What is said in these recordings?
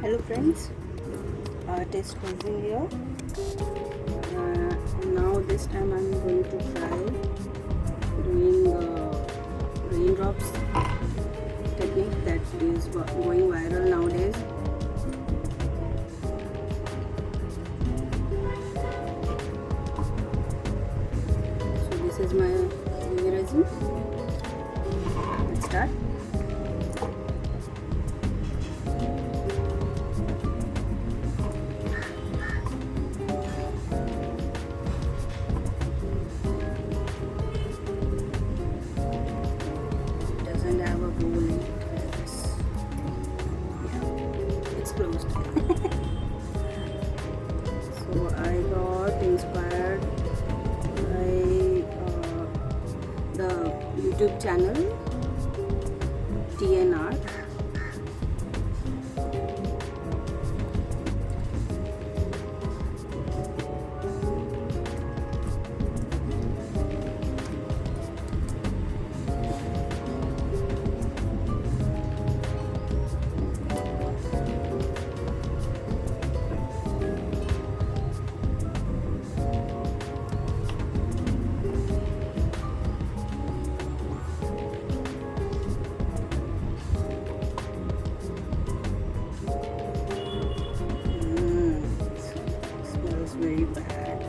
Hello friends, taste cleansing here. Now this time I'm going to try doing raindrops technique that is going viral nowadays. So this is my UV resin. Let's start. Doesn't have a bowl in it. Yeah, it's closed. So I got inspired by the YouTube channel Art. Smells very bad.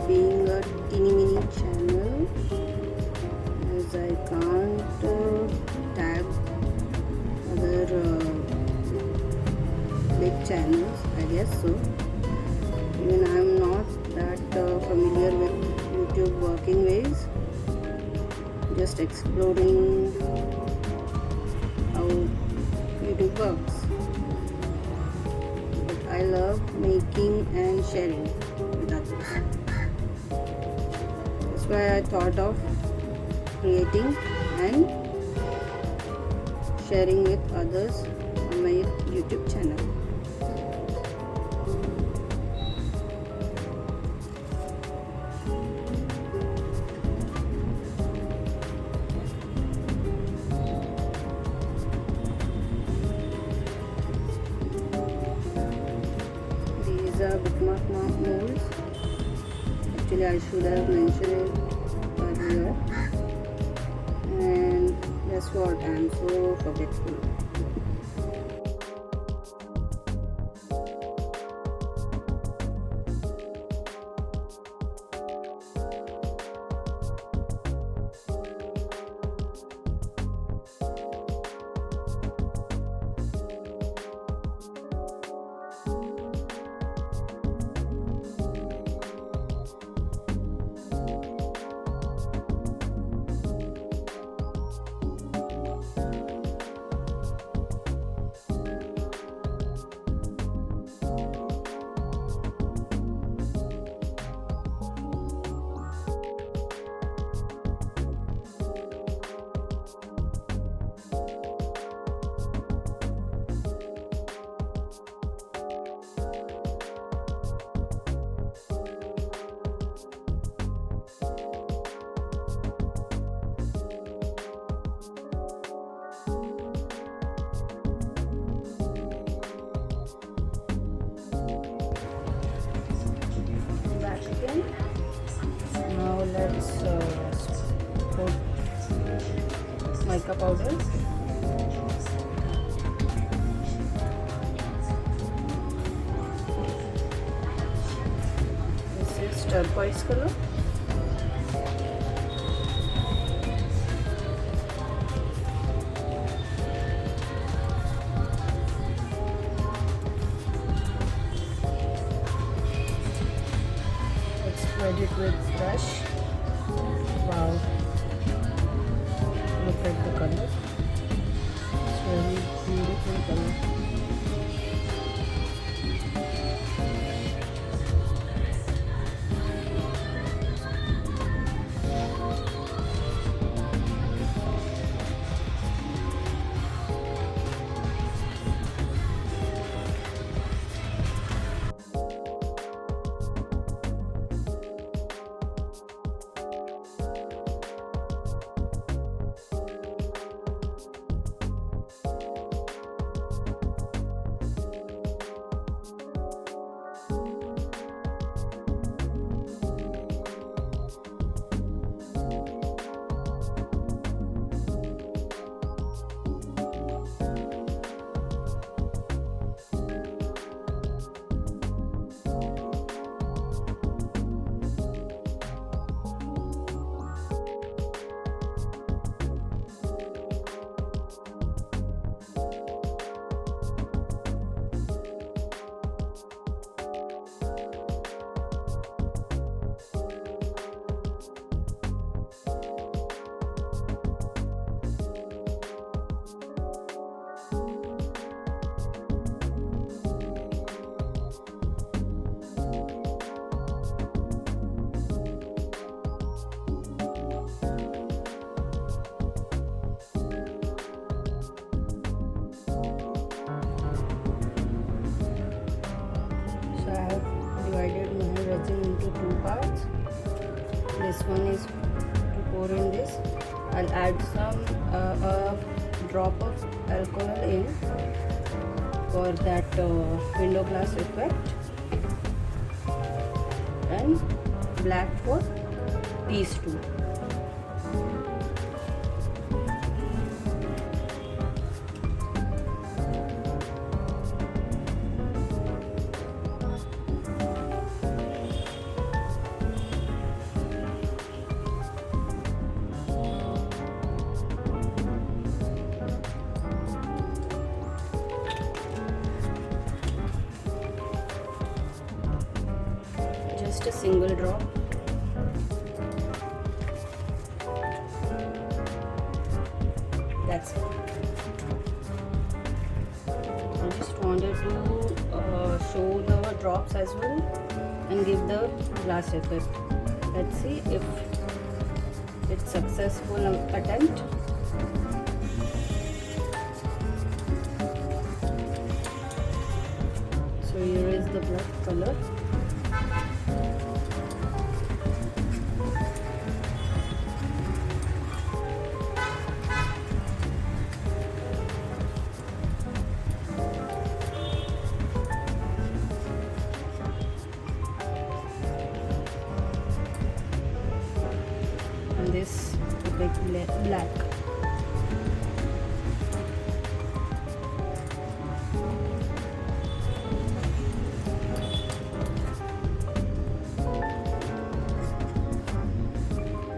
Being a teeny mini channel, as I can't tag other big channels, I guess so. Even I am not that familiar with YouTube working ways, just exploring how YouTube works. But I love making and sharing with others. That's why I thought of creating and sharing with others on my YouTube channel. These are bookmark molds. Actually, I should have mentioned it earlier, and that's what I'm so forgetful. Now let's put mica powder. This is turquoise color. it with brush. Wow, look at the color. It's very beautiful color. Divided my resin into two parts. This one is to pour in this. I'll add some a drop of alcohol in for that window glass effect, and black for these two. Just a single drop. That's it. I just wanted to show the drops as well and give the glass effect. Let's see if it's successful attempt. So here is the black color. And this big black.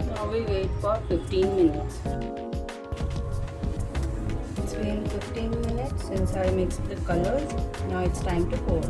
Now we wait for 15 minutes. It's been 15 minutes since I mixed the colors. Now it's time to pour.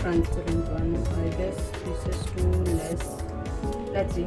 Transparent one. I guess this is too less. Let's see.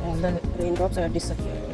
And the raindrops are disappeared.